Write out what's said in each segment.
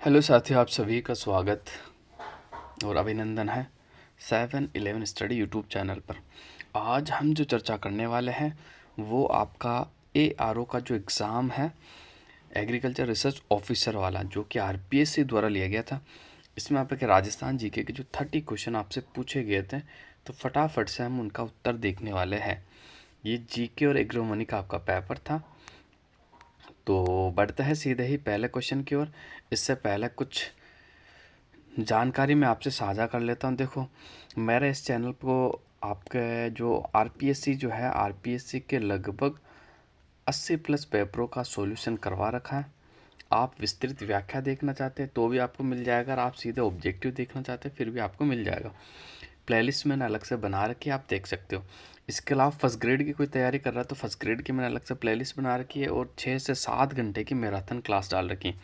Hello साथियों, आप सभी का स्वागत और अभिनंदन है 7-11 स्टडी यूट्यूब चैनल पर। आज हम जो चर्चा करने वाले हैं वो आपका ARO का जो एग्ज़ाम है, एग्रीकल्चर रिसर्च ऑफिसर वाला, जो कि RPSC द्वारा लिया गया था। इसमें आपके राजस्थान जीके के जो 30 क्वेश्चन आपसे पूछे गए थे, तो फटाफट से हम उनका उत्तर देखने वाले हैं। ये जीके और एग्रोनॉमी का आपका पेपर था। तो बढ़ते हैं सीधे ही पहले क्वेश्चन की ओर। इससे पहले कुछ जानकारी मैं आपसे साझा कर लेता हूँ। देखो, मेरे इस चैनल को आपके जो RPSC जो है, RPSC के लगभग 80+ पेपरों का सॉल्यूशन करवा रखा है। आप विस्तृत व्याख्या देखना चाहते हैं तो भी आपको मिल जाएगा, और आप सीधे ऑब्जेक्टिव देखना चाहते हैं फिर भी आपको मिल जाएगा। प्लेलिस्ट मैंने अलग से बना रखी है, आप देख सकते हो। इसके अलावा फर्स्ट ग्रेड की कोई तैयारी कर रहा है तो फर्स्ट ग्रेड की मैंने अलग से प्लेलिस्ट बना रखी है, और 6 से 7 घंटे की मैराथन क्लास डाल रखी है।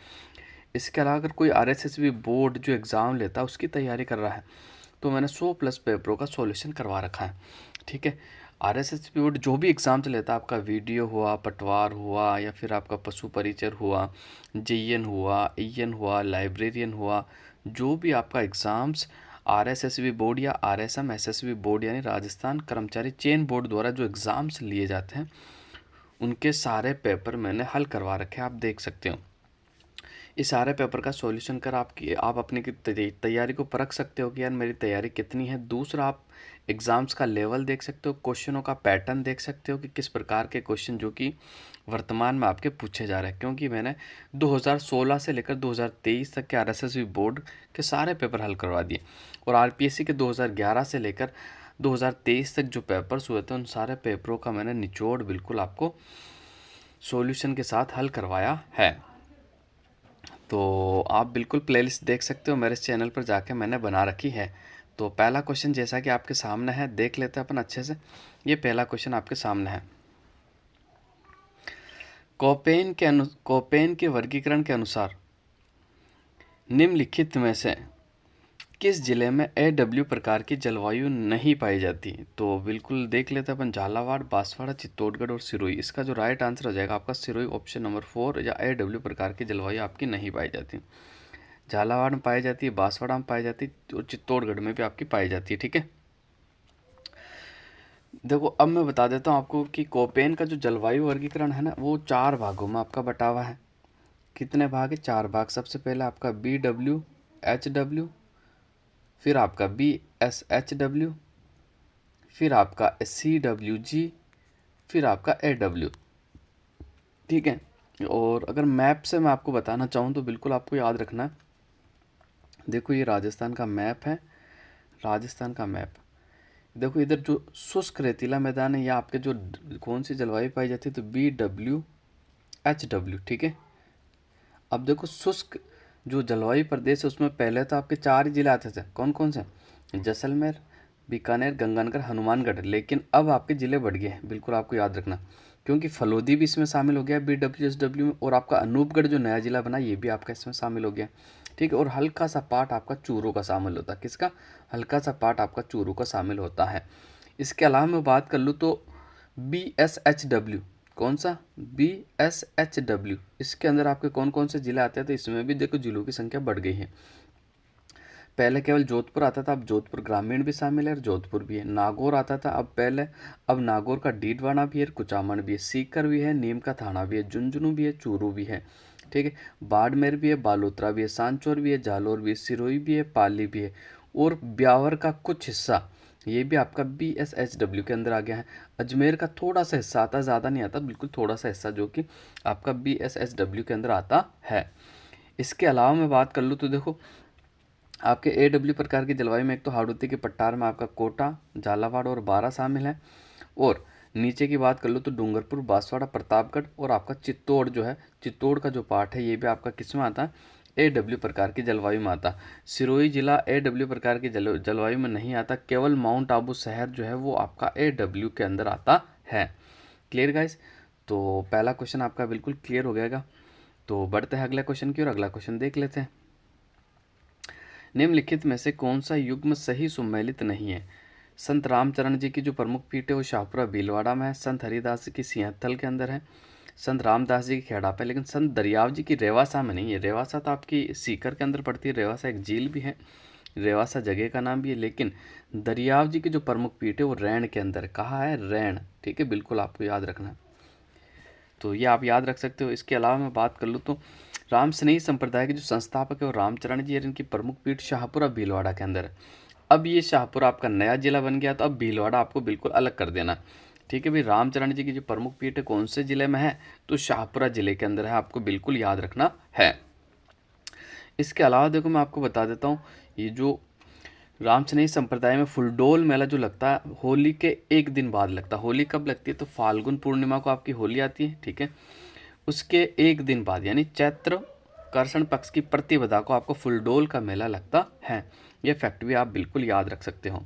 इसके अलावा अगर कोई RSSB बोर्ड जो एग्ज़ाम लेता है उसकी तैयारी कर रहा है तो मैंने 100+ पेपरों का सॉल्यूशन करवा रखा है। ठीक है, RSSB बोर्ड जो भी एग्ज़ाम लेता है, आपका वीडियो हुआ, पटवार हुआ, या फिर आपका पशु परिचर हुआ, JN हुआ, EN हुआ, लाइब्रेरियन हुआ, जो भी आपका एग्ज़ाम्स RSSB बोर्ड या RSM SSB बोर्ड यानी राजस्थान कर्मचारी चयन बोर्ड द्वारा जो एग्ज़ाम्स लिए जाते हैं, उनके सारे पेपर मैंने हल करवा रखे हैं, आप देख सकते हो। इस सारे पेपर का सॉल्यूशन कर आप अपनी की तैयारी को परख सकते हो कि यार मेरी तैयारी कितनी है। दूसरा, आप एग्ज़ाम्स का लेवल देख सकते हो, क्वेश्चनों का पैटर्न देख सकते हो कि किस प्रकार के क्वेश्चन जो कि वर्तमान में आपके पूछे जा रहे हैं, क्योंकि मैंने 2016 से लेकर 2023 तक के RSSB बोर्ड के सारे पेपर हल करवा दिए, और RPSC के 2011 से लेकर 2023 तक जो पेपर्स हुए थे उन सारे पेपरों का मैंने निचोड़ बिल्कुल आपको सॉल्यूशन के साथ हल करवाया है। तो आप बिल्कुल प्लेलिस्ट देख सकते हो, मेरे इस चैनल पर जाके मैंने बना रखी है। तो पहला क्वेश्चन जैसा कि आपके सामने है, देख लेते हैं अपन अच्छे से। ये पहला क्वेश्चन आपके सामने है। कोपेन के वर्गीकरण के अनुसार निम्नलिखित में से किस जिले में AW प्रकार की जलवायु नहीं पाई जाती? तो बिल्कुल देख लेते हैं अपन। झालावाड़, बांसवाड़ा, चित्तौड़गढ़ और सिरोही। इसका जो राइट आंसर हो जाएगा आपका सिरोही, ऑप्शन नंबर 4, या AW प्रकार की जलवायु आपकी नहीं पाई जाती। झालावाड़ में पाई जाती है, बांसवाड़ा में पाई जाती है, और चित्तौड़गढ़ में भी आपकी पाई जाती है। ठीक है, देखो अब मैं बता देता हूँ आपको कि कोपेन का जो जलवायु वर्गीकरण है ना, वो 4 भागों में आपका बटा हुआ है। कितने भाग है? 4 भाग। सबसे पहले आपका BWHW, फिर आपका BSHW, फिर आपका CWG, फिर आपका AW। ठीक है, और अगर मैप से मैं आपको बताना चाहूँ तो बिल्कुल आपको याद रखना है। देखो, ये राजस्थान का मैप है, राजस्थान का मैप। देखो, इधर जो शुष्क रेतीला मैदान है, या आपके जो कौन सी जलवायु पाई जाती है, तो BWHW। ठीक है, अब देखो शुष्क जो जलवायु प्रदेश है उसमें पहले तो आपके 4 ही जिले आते थे। कौन कौन से? जैसलमेर, बीकानेर, गंगानगर, हनुमानगढ़। लेकिन अब आपके ज़िले बढ़ गए हैं, बिल्कुल आपको याद रखना, क्योंकि फलोदी भी इसमें शामिल हो गया BWHW में, और आपका अनूपगढ़ जो नया जिला बना ये भी आपका इसमें शामिल हो गया। ठीक है, और हल्का सा पार्ट आपका चूरू का शामिल होता है। किसका? हल्का सा पार्ट आपका चूरू का शामिल होता है। इसके अलावा मैं बात कर लूँ तो BSHW, कौन सा? BSHW, इसके अंदर आपके कौन कौन से जिले आते हैं? तो इसमें भी देखो जिलों की संख्या बढ़ गई है। पहले केवल जोधपुर आता था, अब जोधपुर ग्रामीण भी शामिल है और जोधपुर भी है। नागौर आता था, अब नागौर का डीडवाना भी है, कुचामन भी है, सीकर भी है, नीम का थाना भी है, झुंझुनू भी है, चूरू भी है। ठीक है, बाड़मेर भी है, बालोतरा भी है, सांचौर भी है, जालोर भी है, सिरोही भी है, पाली भी है, और ब्यावर का कुछ हिस्सा ये भी आपका BSHW के अंदर आ गया है। अजमेर का थोड़ा सा हिस्सा आता, ज़्यादा नहीं आता, बिल्कुल थोड़ा सा हिस्सा जो कि आपका BSHW के अंदर आता है। इसके अलावा मैं बात कर लूँ तो देखो, आपके AW प्रकार की जलवायु में एक तो हाड़ौती के पट्टार में आपका कोटा, झालावाड़ और बारा शामिल है, और नीचे की बात कर लो तो डूंगरपुर, बांसवाड़ा, प्रतापगढ़, और आपका चित्तौड़ जो है, चित्तौड़ का जो पार्ट है ये भी आपका किस में आता है? AW प्रकार की जलवायु में आता। सिरोही जिला AW प्रकार की जलवायु में नहीं आता, केवल माउंट आबू शहर जो है वो आपका AW के अंदर आता है। Clear guys? तो पहला क्वेश्चन आपका बिल्कुल क्लियर हो गएगा। तो बढ़ते हैं अगले क्वेश्चन की, और अगला क्वेश्चन देख लेते हैं। निम्नलिखित में से कौन सा युग्म सही सुमेलित नहीं है? संत रामचरण जी की जो प्रमुख पीठ है वो शाहपुरा भीलवाड़ा में है, संत हरिदास की सिंहस्थल के अंदर है, संत रामदास जी की खेड़ा पे, लेकिन संत दरियाव जी की रेवासा में नहीं है। रेवासा तो आपकी सीकर के अंदर पड़ती है, रेवासा एक झील भी है, रेवासा जगह का नाम भी है, लेकिन दरियाव जी की जो प्रमुख पीठ है वो रैण के अंदर। कहाँ है? रैण। ठीक है, बिल्कुल आपको याद रखना है, तो ये आप याद रख सकते हो। इसके अलावा मैं बात कर लूँ तो राम स्नेही संप्रदाय के जो संस्थापक है वो रामचरण जी है, इनकी प्रमुख पीठ शाहपुरा भीलवाड़ा के अंदर है। अब ये शाहपुरा आपका नया जिला बन गया, तो अब भीलवाड़ा आपको बिल्कुल अलग कर देना। ठीक है भाई, रामचरण जी की जो प्रमुख पीठ है कौन से जिले में है? तो शाहपुरा जिले के अंदर है, आपको बिल्कुल याद रखना है। इसके अलावा देखो मैं आपको बता देता हूँ, ये जो रामस्नेही संप्रदाय में फुलडोल मेला जो लगता है होली के एक दिन बाद लगता है। होली कब लगती है? तो फाल्गुन पूर्णिमा को आपकी होली आती है। ठीक है, उसके एक दिन बाद यानी चैत्र कृष्ण पक्ष की प्रतिपदा को आपको फुलडोल का मेला लगता है। ये फैक्ट भी आप बिल्कुल याद रख सकते हो।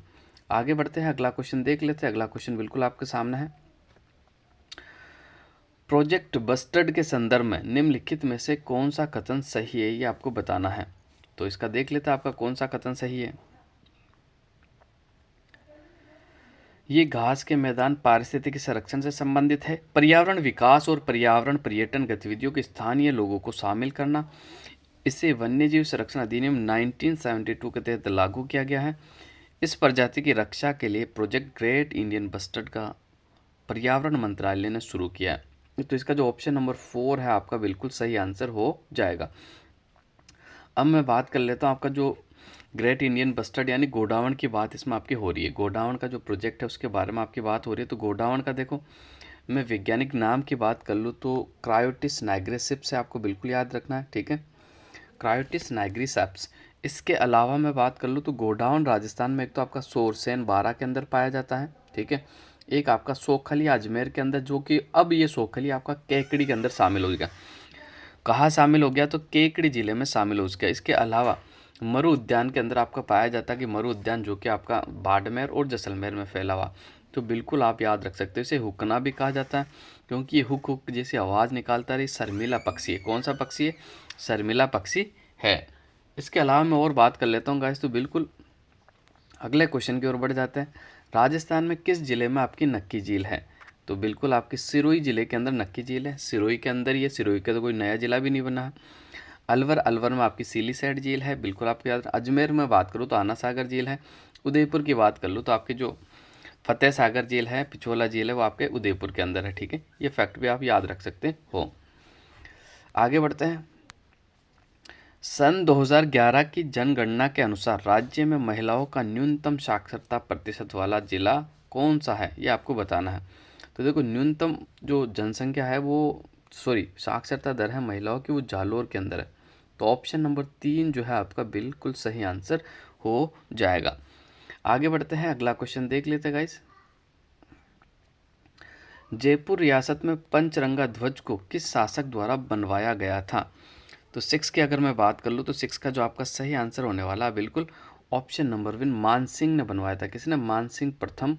आगे बढ़ते हैं, अगला क्वेश्चन देख लेते हैं। अगला क्वेश्चन बिल्कुल आपके सामने है। प्रोजेक्ट बस्टर्ड के संदर्भ में निम्नलिखित में से कौन सा कथन सही है, ये आपको बताना है। तो इसका देख लेते हैं आपका कौन सा कथन सही है। ये घास के मैदान पारिस्थितिकी संरक्षण से संबंधित है। पर्यावरण विकास और पर्यावरण पर्यटन गतिविधियों के स्थानीय लोगों को शामिल करना, इसे वन्यजीव संरक्षण अधिनियम 1972 के तहत लागू किया गया है। इस प्रजाति की रक्षा के लिए प्रोजेक्ट ग्रेट इंडियन बस्टर्ड का पर्यावरण मंत्रालय ने शुरू किया है। तो इसका जो ऑप्शन नंबर 4 है आपका बिल्कुल सही आंसर हो जाएगा। अब मैं बात कर लेता हूँ आपका जो ग्रेट इंडियन बस्टर्ड यानी गोडावण की बात इसमें आपकी हो रही है। गोडावण का जो प्रोजेक्ट है उसके बारे में आपकी बात हो रही है। तो गोडावण का देखो, मैं वैज्ञानिक नाम की बात कर लूँ तो क्रायोटिस नाइग्रिसेप्स से आपको बिल्कुल याद रखना है। ठीक है, क्रायोटिस नाइग्रिसेप्स। इसके अलावा मैं बात कर लूँ तो गोडावण राजस्थान में एक तो आपका सोरसेन बारा के अंदर पाया जाता है। ठीक है, एक आपका सोखली अजमेर के अंदर, जो कि अब ये सोखली आपका केकड़ी के अंदर शामिल हो गया। कहाँ शामिल हो गया? तो केकड़ी जिले में शामिल हो गया। इसके अलावा मरु उद्यान के अंदर आपका पाया जाता है कि मरु उद्यान जो कि आपका बाड़मेर और जैसलमेर में फैला हुआ। तो बिल्कुल आप याद रख सकते हो। इसे हुक्ना भी कहा जाता है क्योंकि ये हुक हुक जैसी आवाज़ निकालता रही। शर्मिला पक्षी है। कौन सा पक्षी है? शर्मिला पक्षी है। इसके अलावा मैं और बात कर लेता हूँ गाइस, तो बिल्कुल अगले क्वेश्चन की ओर बढ़ जाते हैं। राजस्थान में किस जिले में आपकी नक्की झील है? तो बिल्कुल आपकी सिरोही जिले के अंदर नक्की झील है। सिरोही के अंदर, ये सिरोही का तो कोई नया जिला भी नहीं बना है। अलवर, अलवर में आपकी सीलीसैड झील है, बिल्कुल आपको याद। अजमेर में बात करूँ तो आना सागर झील है। उदयपुर की बात कर लूँ तो आपकी जो फतेह सागर झील है, पिछोला झील है, वो आपके उदयपुर के अंदर है। ठीक है, ये फैक्ट भी आप याद रख सकते हो। आगे बढ़ते हैं। सन 2011 की जनगणना के अनुसार राज्य में महिलाओं का न्यूनतम साक्षरता प्रतिशत वाला जिला कौन सा है, ये आपको बताना है। तो देखो, न्यूनतम जो जनसंख्या है वो, सॉरी, साक्षरता दर है महिलाओं की, वो जालोर के अंदर है। तो ऑप्शन नंबर 3 जो है आपका बिल्कुल सही आंसर हो जाएगा। आगे बढ़ते हैं, अगला क्वेश्चन देख लेते हैं गाइस। जयपुर रियासत में पंचरंगा ध्वज को किस शासक द्वारा बनवाया गया था? तो 6 की अगर मैं बात कर लूँ तो 6 का जो आपका सही आंसर होने वाला है बिल्कुल ऑप्शन नंबर 1 मानसिंह ने बनवाया था। किसने? मानसिंह प्रथम,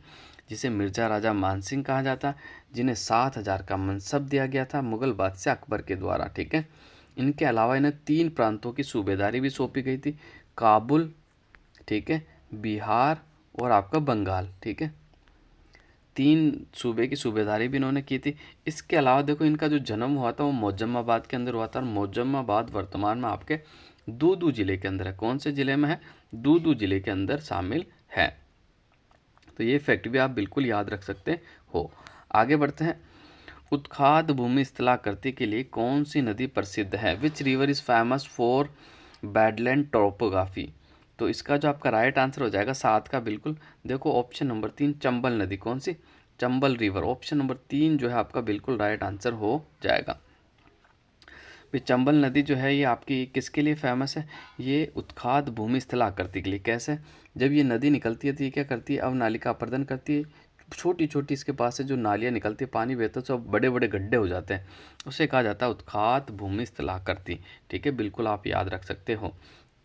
जिसे मिर्जा राजा मानसिंह कहा जाता, जिन्हें 7,000 का मनसब दिया गया था मुगल बादशाह अकबर के द्वारा। ठीक है, इनके अलावा इन्हें 3 प्रांतों की सूबेदारी भी सौंपी गई थी, काबुल, ठीक है, बिहार और आपका बंगाल। ठीक है, 3 सूबे की सूबेदारी भी इन्होंने की थी। इसके अलावा देखो, इनका जो जन्म हुआ था वो मोजम्माबाद के अंदर हुआ था, और मोजम्माबाद वर्तमान में आपके दूदू जिले के अंदर है। कौन से जिले में है? दूदू जिले के अंदर शामिल है। तो ये फैक्ट भी आप बिल्कुल याद रख सकते हो। आगे बढ़ते हैं। उत्खाद भूमि स्थलाकृति के लिए कौन सी नदी प्रसिद्ध है? Which river is famous for badland topography? तो इसका जो आपका राइट आंसर हो जाएगा 7 का बिल्कुल, देखो ऑप्शन नंबर 3 चंबल नदी। कौन सी? चंबल रिवर। ऑप्शन नंबर 3 जो है आपका बिल्कुल राइट आंसर हो जाएगा। भी चंबल नदी जो है ये आपकी किसके लिए फेमस है? ये उत्खाद भूमि स्थलाकृति के लिए। कैसे? जब ये नदी निकलती है तो ये क्या करती है? अवनालिका अपर्दन करती है। छोटी छोटी इसके पास से जो नालियाँ निकलती है, पानी बहता है, सब बड़े बड़े गड्ढे हो जाते हैं, उसे कहा जाता है उत्खाद भूमि स्थलाकृति। ठीक है, बिल्कुल आप याद रख सकते हो।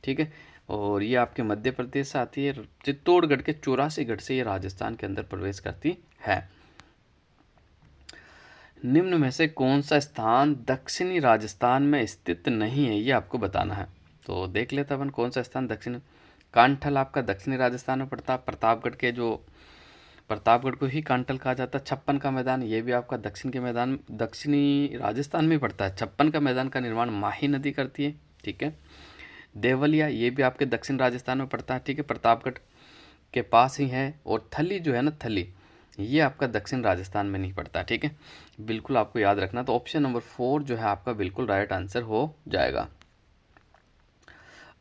ठीक है, और ये आपके मध्य प्रदेश से आती है, चित्तौड़गढ़ के 84 गढ़ से ये राजस्थान के अंदर प्रवेश करती है। निम्न में से कौन सा स्थान दक्षिणी राजस्थान में स्थित नहीं है, ये आपको बताना है। तो देख लेते अपन कौन सा स्थान दक्षिण। कांठल आपका दक्षिणी राजस्थान में पड़ता है। प्रतापगढ़ के जो प्रतापगढ़ को ही कांटल कहा जाता है। छप्पन का मैदान, ये भी आपका दक्षिणी राजस्थान में पड़ता है। छप्पन का मैदान का निर्माण माही नदी करती है, ठीक है। देवलिया, ये भी आपके दक्षिण राजस्थान में पड़ता है, ठीक है, प्रतापगढ़ के पास ही है। और थली जो है ना, थली, ये आपका दक्षिण राजस्थान में नहीं पड़ता, ठीक है। बिल्कुल आपको याद रखना। तो ऑप्शन नंबर 4 जो है आपका बिल्कुल राइट आंसर हो जाएगा।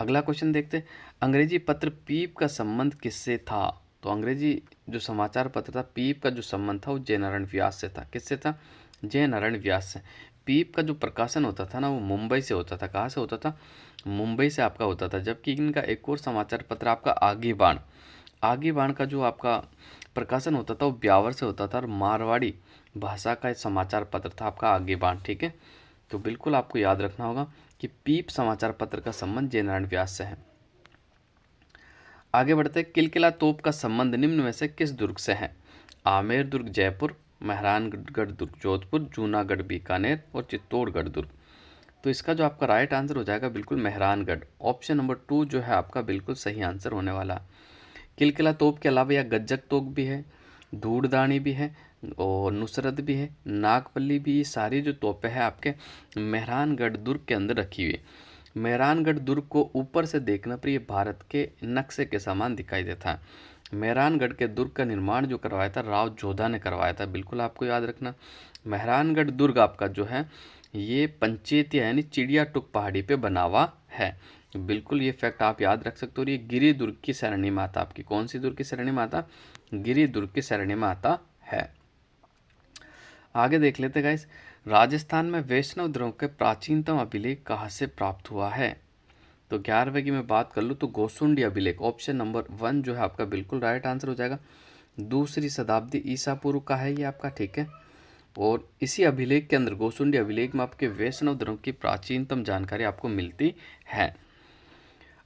अगला क्वेश्चन देखते हैं, अंग्रेजी पत्र पीप का संबंध किससे था? तो अंग्रेजी जो समाचार पत्र था, पीप का जो संबंध था वो जयनारायण व्यास से था। किससे था? जयनारायण व्यास से। पीप का जो प्रकाशन होता था ना, वो मुंबई से होता था। कहाँ से होता था? मुंबई से आपका होता था। जबकि इनका एक और समाचार पत्र आपका आगी बाण, आगी बाण का जो आपका प्रकाशन होता था वो ब्यावर से होता था, और मारवाड़ी भाषा का एक समाचार पत्र था आपका आगी बाण, ठीक है। तो बिल्कुल आपको याद रखना होगा कि पीप समाचार पत्र का संबंध जयनारायण व्यास से है। आगे बढ़ते, किलकिला तोप का संबंध निम्न में से किस दुर्ग से है? आमेर दुर्ग जयपुर, मेहरानगढ़ दुर्ग जोधपुर, जूनागढ़ बीकानेर और चित्तौड़गढ़ दुर्ग। तो इसका जो आपका राइट आंसर हो जाएगा बिल्कुल मेहरानगढ़। ऑप्शन नंबर 2 जो है आपका बिल्कुल सही आंसर होने वाला। किलकिला तोप के अलावा यह गज्जक तोप भी है, धूड़दानी भी है और नुसरत भी है, नागपल्ली भी। ये सारी जो तोपें हैं आपके मेहरानगढ़ दुर्ग के अंदर रखी हुई है। मेहरानगढ़ दुर्ग को ऊपर से देखने पर ये भारत के नक्शे के समान दिखाई देता है। मेहरानगढ़ के दुर्ग का निर्माण जो करवाया था राव जोधा ने करवाया था, बिल्कुल आपको याद रखना। मेहरानगढ़ दुर्ग आपका जो है ये पंचेतिया यानी चिड़िया टुक पहाड़ी पे बना हुआ है। बिल्कुल ये फैक्ट आप याद रख सकते हो। और ये गिरि दुर्ग की शरणी माता आपकी, कौन सी दुर्ग की शरणी माता? गिरि दुर्ग की शरणी माता है। आगे देख लेते गाइस, राजस्थान में वैष्णव धर्म के प्राचीनतम अभिलेख कहाँ से प्राप्त हुआ है? तो 11वें की मैं बात कर लूँ तो गोसुंडी अभिलेख, ऑप्शन नंबर 1 जो है आपका बिल्कुल राइट आंसर हो जाएगा। 2री शताब्दी ईसा पूर्व का है ये आपका, ठीक है। और इसी अभिलेख के अंदर, गोसुंडी अभिलेख में आपके वैष्णव धर्म की प्राचीनतम जानकारी आपको मिलती है।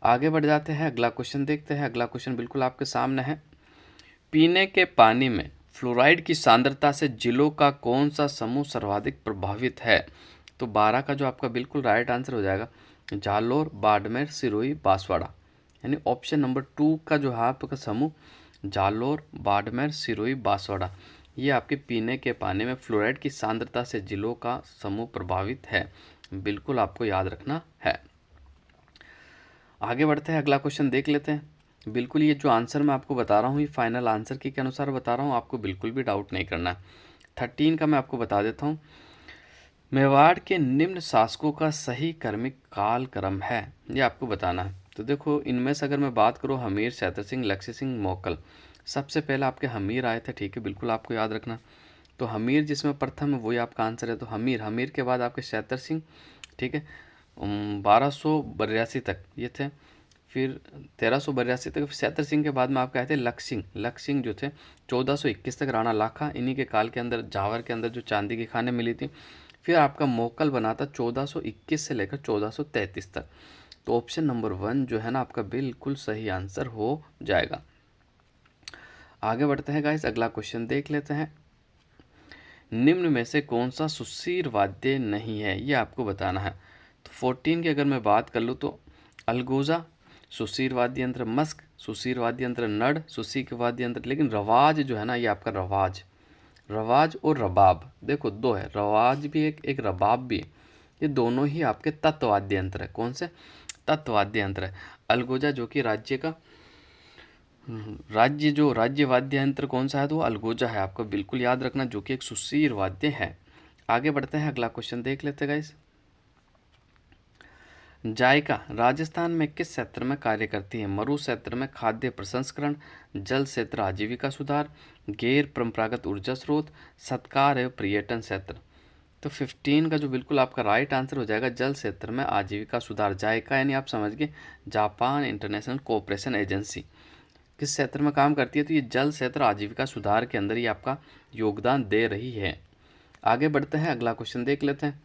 आगे बढ़ जाते हैं, अगला क्वेश्चन देखते हैं। अगला क्वेश्चन बिल्कुल आपके सामने है, पीने के पानी में फ्लोराइड की सांद्रता से जिलों का कौन सा समूह सर्वाधिक प्रभावित है? तो 12 का जो आपका बिल्कुल राइट आंसर हो जाएगा जालोर, बाड़मेर, सिरोही, बांसवाड़ा। यानी ऑप्शन नंबर 2 का जो है आपका समूह जालोर, बाड़मेर, सिरोही, बांसवाड़ा, ये आपके पीने के पानी में फ्लोराइड की सांद्रता से जिलों का समूह प्रभावित है। बिल्कुल आपको याद रखना है। आगे बढ़ते हैं, अगला क्वेश्चन देख लेते हैं। बिल्कुल ये जो आंसर मैं आपको बता रहा हूँ ये फाइनल आंसर के अनुसार बता रहा हूँ, आपको बिल्कुल भी डाउट नहीं करना है। 13 का मैं आपको बता देता हूँ, मेवाड़ के निम्न शासकों का सही क्रमिक काल क्रम है, ये आपको बताना है। तो देखो इनमें से अगर मैं बात करूँ, हमीर, सैतर सिंह, लक्ष्य सिंह, मोकल, सबसे पहले आपके हमीर आए थे, ठीक है, बिल्कुल आपको याद रखना। तो हमीर जिसमें प्रथम है वही आपका आंसर है। तो हमीर के बाद आपके सैतर सिंह, ठीक है, 1282 तक ये थे। फिर 1382 तक सैतर सिंह के बाद में आप कहते हैं लक्ष्य सिंह जो थे 1421 तक राणा लाखा, इन्हीं के काल के अंदर जावर के अंदर जो चांदी की खानें मिली थी। फिर आपका मोकल बना था 1421 से लेकर 1433 तक। तो ऑप्शन नंबर 1 जो है ना आपका बिल्कुल सही आंसर हो जाएगा। आगे बढ़ते हैं गाइस, अगला क्वेश्चन देख लेते हैं, निम्न में से कौन सा सुशीर वाद्य नहीं है, ये आपको बताना है। तो 14 की अगर मैं बात कर लूँ तो अलगोजा सुशीर वाद्य यंत्र, मस्क सुशीर वाद्य यंत्र, नड़ सुशीर वाद्य यंत्र। लेकिन रवाज जो है ना ये आपका रवाज और रबाब, देखो दो है, रवाज भी एक रबाब भी, ये दोनों ही आपके तत्वाद्य यंत्र है। कौन से? तत्वाद्य यंत्र है। अलगोजा जो कि राज्य का राज्य वाद्य यंत्र कौन सा है? तो वो अलगोजा है आपको बिल्कुल याद रखना, जो कि एक सुशीर वाद्य है। आगे बढ़ते हैं, अगला क्वेश्चन देख लेते हैं गाइस। जायका राजस्थान में किस क्षेत्र में कार्य करती है? मरु क्षेत्र में खाद्य प्रसंस्करण, जल क्षेत्र आजीविका सुधार, गैर परंपरागत ऊर्जा स्रोत, सत्कार एवं पर्यटन क्षेत्र। तो 15 का जो बिल्कुल आपका राइट आंसर हो जाएगा जल क्षेत्र में आजीविका सुधार। जायका यानी आप समझ गए जापान इंटरनेशनल कोऑपरेशन एजेंसी, किस क्षेत्र में काम करती है? तो ये जल क्षेत्र आजीविका सुधार के अंदर ही आपका योगदान दे रही है। आगे बढ़ते हैं, अगला क्वेश्चन देख लेते हैं,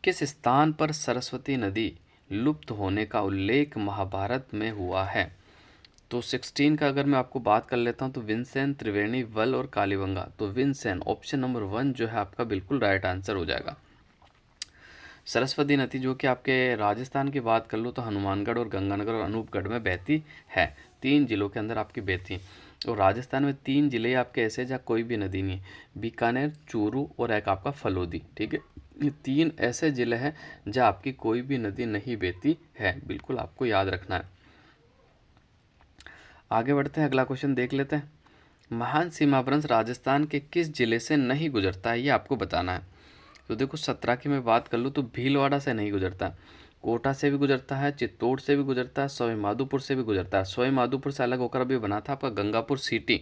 किस स्थान पर सरस्वती नदी लुप्त होने का उल्लेख महाभारत में हुआ है? तो 16 का अगर मैं आपको बात कर लेता हूं तो विंसेन, त्रिवेणी, वल और कालीबंगा। तो विंसेन ऑप्शन नंबर 1 जो है आपका बिल्कुल राइट आंसर हो जाएगा। सरस्वती नदी जो कि आपके राजस्थान की बात कर लो तो हनुमानगढ़ और गंगानगर और अनूपगढ़ में बहती है, 3 जिलों के अंदर आपकी बहती है। और राजस्थान में 3 जिले आपके ऐसे जहाँ कोई भी नदी नहीं है, बीकानेर, चूरू और एक आपका फलोदी। ठीक है, ये 3 ऐसे जिले हैं जहाँ आपकी कोई भी नदी नहीं बहती है, बिल्कुल आपको याद रखना है। आगे बढ़ते हैं, अगला क्वेश्चन देख लेते हैं। महान सीमावृंश राजस्थान के किस जिले से नहीं गुजरता है, ये आपको बताना है। तो देखो 17 की मैं बात कर लूँ तो भीलवाड़ा से नहीं गुजरता, कोटा से भी गुजरता है, चित्तौड़ से भी गुजरता है, सवाई माधोपुर से भी गुजरता है। सवाई माधोपुर से अलग होकर अभी बना था आपका गंगापुर सिटी,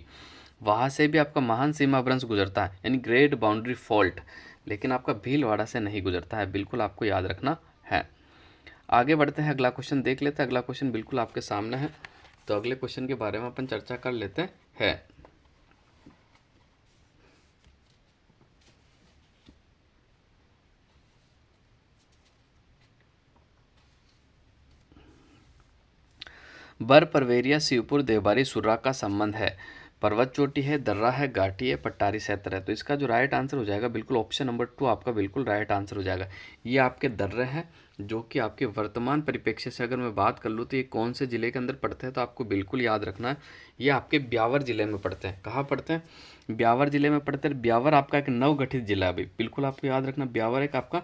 वहाँ से भी आपका महान सीमावृंश गुजरता है, यानी ग्रेट बाउंड्री फॉल्ट, लेकिन आपका भीलवाड़ा से नहीं गुजरता है, बिल्कुल आपको याद रखना है। आगे बढ़ते हैं, अगला क्वेश्चन देख लेते हैं। अगला क्वेश्चन बिल्कुल आपके सामने है, तो अगले क्वेश्चन के बारे में अपन चर्चा कर लेते हैं। बर परवेरिया शिवपुर देवबारी सुर्रा का संबंध है, पर्वत चोटी है, दर्रा है, घाटी है, पट्टारी क्षेत्र है। तो इसका जो राइट आंसर हो जाएगा बिल्कुल ऑप्शन नंबर 2 आपका बिल्कुल राइट आंसर हो जाएगा। ये आपके दर्रे हैं जो कि आपके वर्तमान परिप्रेक्ष्य से अगर मैं बात कर लूँ तो ये कौन से ज़िले के अंदर पड़ते हैं, तो आपको बिल्कुल याद रखना है, ये आपके ब्यावर ज़िले में पड़ते हैं। कहाँ पड़ते हैं? ब्यावर ज़िले में पड़ते हैं। ब्यावर आपका एक नवगठित जिला है, अभी बिल्कुल आपको याद रखना, ब्यावर एक आपका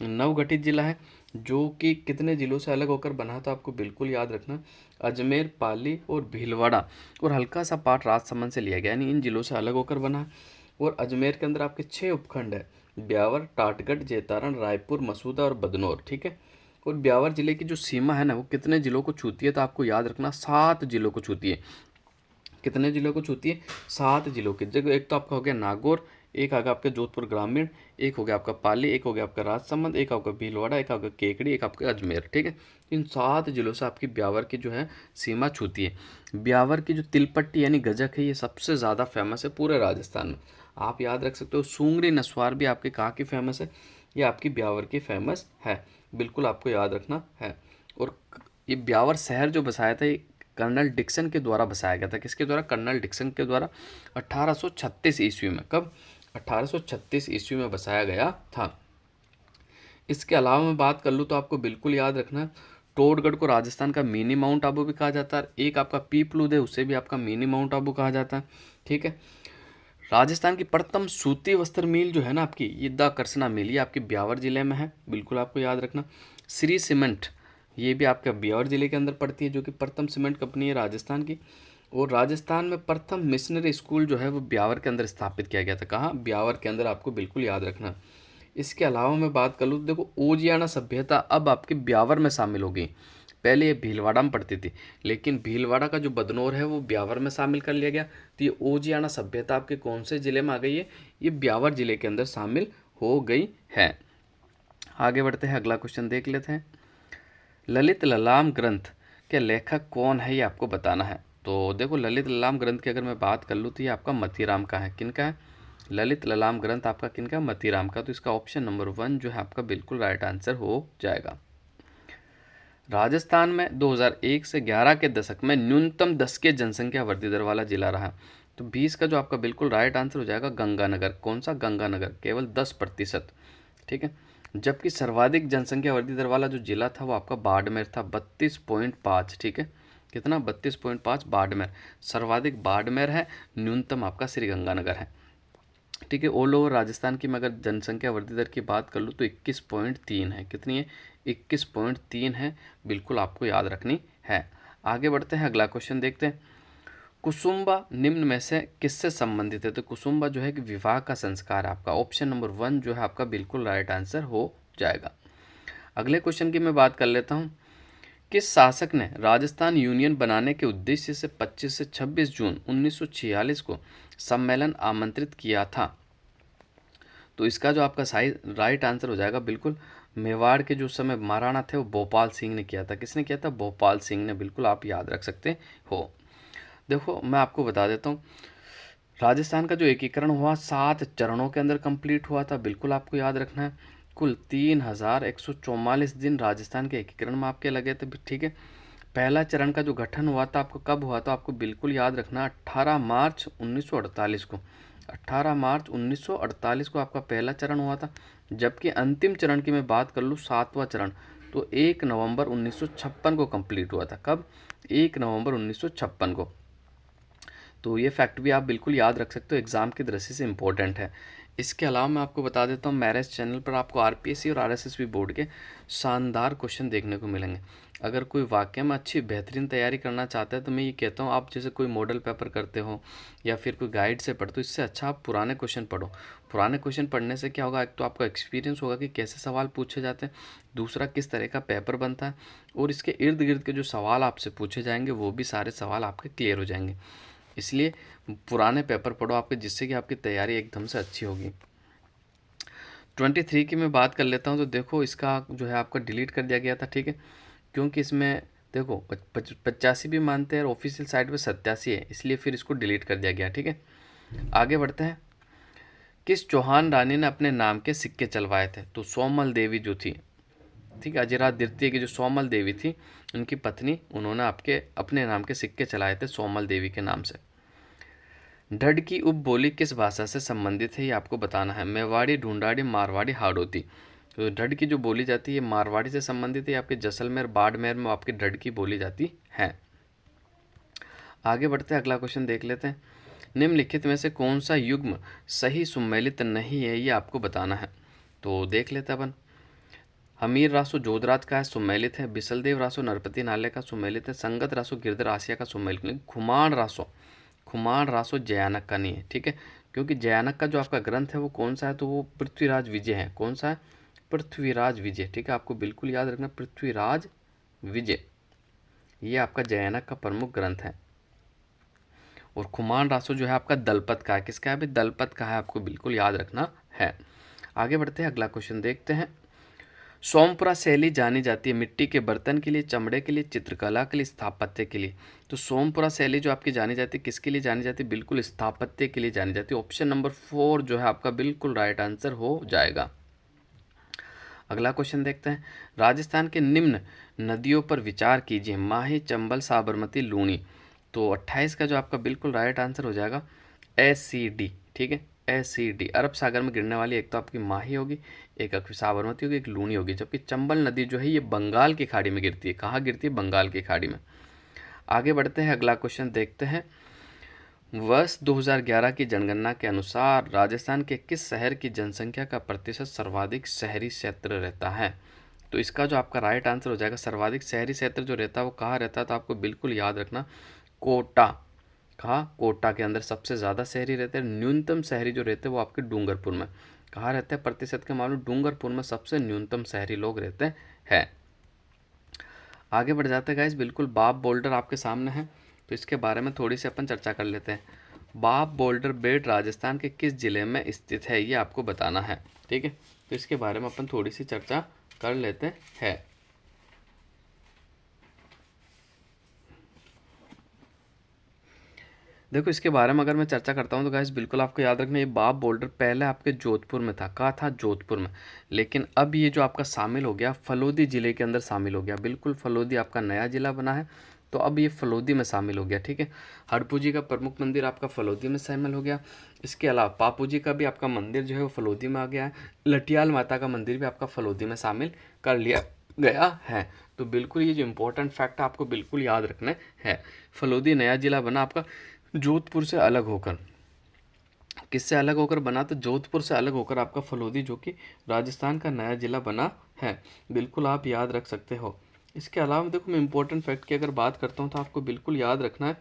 नवगठित जिला है जो कि कितने ज़िलों से अलग होकर बना, तो आपको बिल्कुल याद रखना, अजमेर, पाली और भीलवाड़ा और हल्का सा पार्ट राजसमंद से लिया गया, यानी इन जिलों से अलग होकर बना है। और अजमेर के अंदर आपके 6 उपखंड है, ब्यावर, टाटगढ़, जैतारण, रायपुर, मसूदा और बदनौर। ठीक है, और ब्यावर जिले की जो सीमा है ना वो कितने जिलों को छूती है, तो आपको याद रखना 7 जिलों को छूती है। कितने जिलों को छूती है? 7 जिलों की जगह। एक तो आपका हो गया नागौर, एक आ गया आपका जोधपुर ग्रामीण, एक हो गया आपका पाली, एक हो गया आपका राजसमंद, एक आपका भीलवाड़ा, एक आपका केकड़ी, एक आपका अजमेर। ठीक है, इन 7 जिलों से आपकी ब्यावर की जो है सीमा छूती है। ब्यावर की जो तिलपट्टी यानी गजक है ये सबसे ज़्यादा फेमस है पूरे राजस्थान में। आप याद रख सकते हो। सूंगरी नस्वार भी आपके कहाँ की फेमस है? ये आपकी ब्यावर की फेमस है, बिल्कुल आपको याद रखना है। और ये ब्यावर शहर जो बसाया था ये कर्नल डिक्सन के द्वारा बसाया गया था। किसके द्वारा? कर्नल डिक्सन के द्वारा 1836 ईस्वी में। कब? 1836 ईस्वी में बसाया गया था। इसके अलावा मैं बात कर लूँ तो आपको बिल्कुल याद रखना है, टोडगढ़ को राजस्थान का मिनी माउंट आबू भी कहा जाता है। एक आपका पीपलूद है उसे भी आपका मिनी माउंट आबू कहा जाता है। ठीक है, राजस्थान की प्रथम सूती वस्त्र मिल जो है ना आपकी, ये द करसना मिल, ये आपकी ब्यावर जिले में है, बिल्कुल आपको याद रखना। श्री सीमेंट ये भी आपका ब्यावर जिले के अंदर पड़ती है, जो कि प्रथम सीमेंट कंपनी है राजस्थान की। और राजस्थान में प्रथम मिशनरी स्कूल जो है वो ब्यावर के अंदर स्थापित किया गया था। कहाँ? ब्यावर के अंदर, आपको बिल्कुल याद रखना। इसके अलावा मैं बात कर लूँ तो देखो ओजियाना सभ्यता अब आपके ब्यावर में शामिल हो गई। पहले ये भीलवाड़ा में पड़ती थी, लेकिन भीलवाड़ा का जो बदनौर है वो ब्यावर में शामिल कर लिया गया। तो ये ओजियाना सभ्यता आपके कौन से ज़िले में आ गई है? ये ब्यावर जिले के अंदर शामिल हो गई है। आगे बढ़ते हैं, अगला क्वेश्चन देख लेते हैं। ललित ललाम ग्रंथ के लेखक कौन है, ये आपको बताना है। तो देखो ललित ललाम ग्रंथ की अगर मैं बात कर लूँ तो ये आपका मतीराम का है। किन का है? ललित ललाम ग्रंथ आपका किन का? मतीराम का। तो इसका ऑप्शन नंबर 1 जो है आपका बिल्कुल राइट आंसर हो जाएगा। राजस्थान में 2001 से 11 के दशक में न्यूनतम 10 के जनसंख्या वृद्धि दर वाला जिला रहा। तो 20 का जो आपका बिल्कुल राइट आंसर हो जाएगा गंगानगर। कौन सा? गंगानगर, केवल 10%। ठीक है, जबकि सर्वाधिक जनसंख्या वृद्धि दर वाला जो जिला था वो आपका बाड़मेर था, 32.5। ठीक है, कितना? 32.5 बाड़मेर सर्वाधिक बाड़मेर है, न्यूनतम आपका श्रीगंगानगर है। ठीक है, ऑल ओवर राजस्थान की मैं अगर जनसंख्या वृद्धि दर की बात कर लूँ तो 21.3 है। कितनी है? 21.3 है, बिल्कुल आपको याद रखनी है। आगे बढ़ते हैं, अगला क्वेश्चन देखते हैं। कुसुम्बा निम्न में से किससे संबंधित है? तो कुसुम्बा जो है कि विवाह का संस्कार है आपका। ऑप्शन नंबर 1 जो है आपका बिल्कुल राइट आंसर हो जाएगा। अगले क्वेश्चन की मैं बात कर लेता हूँ। किस शासक ने राजस्थान यूनियन बनाने के उद्देश्य से 25 से 26 जून 1946 को सम्मेलन आमंत्रित किया था? तो इसका जो आपका सही राइट आंसर हो जाएगा बिल्कुल मेवाड़ के जो समय महाराणा थे वो भोपाल सिंह ने किया था। किसने किया था? भोपाल सिंह ने, बिल्कुल आप याद रख सकते हो। देखो मैं आपको बता देता हूँ, राजस्थान का जो एकीकरण हुआ 7 चरणों के अंदर कंप्लीट हुआ था, बिल्कुल आपको याद रखना है। कुल 3144 दिन राजस्थान के एकीकरण में आपके लगे थे। ठीक है, पहला चरण का जो गठन हुआ था आपको कब हुआ था? आपको बिल्कुल याद रखना 18 मार्च 1948 को। 18 मार्च 1948 को आपका पहला चरण हुआ था। जबकि अंतिम चरण की मैं बात कर लूँ 7वां चरण, तो 1 नवंबर 1956 को कंप्लीट हुआ था। कब? 1 नवंबर 1956 को। तो ये फैक्ट भी आप बिल्कुल याद रख सकते हो, एग्ज़ाम की दृष्टि से इम्पोर्टेंट है। इसके अलावा मैं आपको बता देता हूँ, मेरे इस चैनल पर आपको आरपीएससी और आरएसएसबी बोर्ड के शानदार क्वेश्चन देखने को मिलेंगे। अगर कोई वाकई में अच्छी बेहतरीन तैयारी करना चाहता है तो मैं ये कहता हूँ, आप जैसे कोई मॉडल पेपर करते हो या फिर कोई गाइड से पढ़ते हो, इससे अच्छा आप पुराने क्वेश्चन पढ़ो। पुराने क्वेश्चन पढ़ने से क्या होगा, एक तो आपका एक्सपीरियंस होगा कि कैसे सवाल पूछे जाते हैं, दूसरा किस तरह का पेपर बनता है, और इसके इर्द गिर्द के जो सवाल आपसे पूछे जाएंगे वो भी सारे सवाल आपके क्लियर हो जाएंगे। इसलिए पुराने पेपर पढ़ो आपके, जिससे कि आपकी तैयारी एकदम से अच्छी होगी। 23 की मैं बात कर लेता हूँ, तो देखो इसका जो है आपका डिलीट कर दिया गया था, ठीक है, क्योंकि इसमें देखो 85 भी मानते हैं और ऑफिशियल साइट पे 87 है, इसलिए फिर इसको डिलीट कर दिया गया, ठीक है। आगे बढ़ते हैं। किस चौहान रानी ने अपने नाम के सिक्के चलवाए थे? तो सोमल देवी जो थी, ठीक है, अजिराज द्वितीय की जो सोमल देवी थी, उनकी पत्नी, उन्होंने अपने नाम के सिक्के चलाए थे सोमल देवी के नाम से। ढड की उपबोली किस भाषा से संबंधित है, ये आपको बताना है। मेवाड़ी, ढूंढाड़ी, मारवाड़ी, हाड़ौती। तो ढड की जो बोली जाती है मारवाड़ी से संबंधित है, आपके जैसलमेर बाड़मेर में आपकी ढड की बोली जाती है। आगे बढ़ते हैं, अगला क्वेश्चन देख लेते हैं। निम्नलिखित में से कौन सा युग्म सही सुमेलित नहीं है, ये आपको बताना है। तो देख लेते हैं अपन। हमीर रासो जोधराज का है, सुमेलित है। बिसलदेव रासो नरपति नाले का सुमेलित है। संगत रासो गिरधर आसिया का सुमेलित नहीं। खुमान रासो जयानक का नहीं है, ठीक है, क्योंकि जयानक का जो आपका ग्रंथ है वो कौन सा है, तो वो पृथ्वीराज विजय है। कौन सा है? पृथ्वीराज विजय, ठीक है, आपको बिल्कुल याद रखना, पृथ्वीराज विजय, ये आपका जयानक का प्रमुख ग्रंथ है। और खुमान रासो जो है आपका दलपत का है। किसका है भाई? दलपत का है, आपको बिल्कुल याद रखना है। आगे बढ़ते हैं, अगला क्वेश्चन देखते हैं। सोमपुरा शैली जानी जाती है मिट्टी के बर्तन के लिए, चमड़े के लिए, चित्रकला के लिए, स्थापत्य के लिए। तो सोमपुरा शैली जो आपकी जानी जाती है, किसके लिए जानी जाती है? बिल्कुल स्थापत्य के लिए जानी जाती है। ऑप्शन नंबर 4 जो है आपका बिल्कुल राइट आंसर हो जाएगा। अगला क्वेश्चन देखते हैं। राजस्थान के निम्न नदियों पर विचार कीजिए। माही, चंबल, साबरमती, लूनी। तो 28 का जो आपका बिल्कुल राइट आंसर हो जाएगा SCD, ठीक है, SCD। अरब सागर में गिरने वाली एक तो आपकी माही होगी, एक आपकी साबरमती होगी, एक लूनी होगी। जबकि चंबल नदी जो है ये बंगाल की खाड़ी में गिरती है। कहाँ गिरती है? बंगाल की खाड़ी में। आगे बढ़ते हैं, अगला क्वेश्चन देखते हैं। वर्ष 2011 की जनगणना के अनुसार राजस्थान के किस शहर की जनसंख्या का प्रतिशत सर्वाधिक शहरी क्षेत्र रहता है? तो इसका जो आपका राइट आंसर हो जाएगा, सर्वाधिक शहरी क्षेत्र जो रहता है वो कहाँ रहता है, तो आपको बिल्कुल याद रखना, कोटा। कहाँ? कोटा के अंदर सबसे ज़्यादा शहरी रहते हैं। न्यूनतम शहरी जो रहते हैं वो आपके डूंगरपुर में। कहाँ रहते हैं प्रतिशत के मामले में? डूंगरपुर में सबसे न्यूनतम शहरी लोग रहते हैं। आगे बढ़ जाते हैं गाइस, बिल्कुल बाप बोल्डर आपके सामने है, तो इसके बारे में थोड़ी सी अपन चर्चा कर लेते हैं। बाप बोल्डर बेट राजस्थान के किस जिले में स्थित है, ये आपको बताना है, ठीक है, तो इसके बारे में अपन थोड़ी सी चर्चा कर लेते हैं। देखो इसके बारे में अगर मैं चर्चा करता हूँ तो गाइस बिल्कुल आपको याद रखना, ये बाप बोल्डर पहले आपके जोधपुर में था। कहाँ था? जोधपुर में। लेकिन अब ये जो आपका शामिल हो गया, फलोदी जिले के अंदर शामिल हो गया। बिल्कुल फलोदी आपका नया जिला बना है, तो अब ये फलोदी में शामिल हो गया, ठीक है। हड़पू जी का प्रमुख मंदिर आपका फलोदी में शामिल हो गया। इसके अलावा पापू जी का भी आपका मंदिर जो है वो फलोदी में आ गया है। लटियाल माता का मंदिर भी आपका फलोदी में शामिल कर लिया गया है। तो बिल्कुल ये जो इम्पोर्टेंट फैक्ट आपको बिल्कुल याद रखना है। फलोदी नया जिला बना आपका जोधपुर से अलग होकर। किससे अलग होकर बना? तो जोधपुर से अलग होकर आपका फलोदी जो कि राजस्थान का नया जिला बना है। बिल्कुल आप याद रख सकते हो। इसके अलावा देखो मैं इंपॉर्टेंट फैक्ट की अगर बात करता हूँ तो आपको बिल्कुल याद रखना है।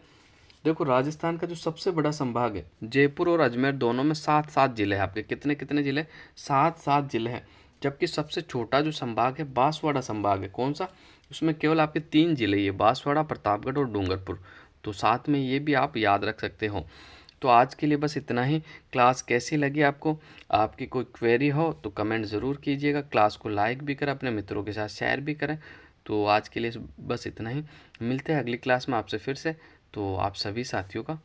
देखो राजस्थान का जो सबसे बड़ा संभाग है, जयपुर और अजमेर दोनों में 7-7 जिले हैं आपके। कितने कितने जिले? 7-7 जिले हैं। जबकि सबसे छोटा जो संभाग है बांसवाड़ा संभाग है। कौन सा? उसमें केवल आपके 3 जिले, ये बांसवाड़ा, प्रतापगढ़ और डूंगरपुर। तो साथ में ये भी आप याद रख सकते हो। तो आज के लिए बस इतना ही। क्लास कैसी लगी आपको? आपकी कोई क्वेरी हो तो कमेंट ज़रूर कीजिएगा। क्लास को लाइक भी करें, अपने मित्रों के साथ शेयर भी करें। तो आज के लिए बस इतना ही। मिलते हैं अगली क्लास में आपसे फिर से। तो आप सभी साथियों का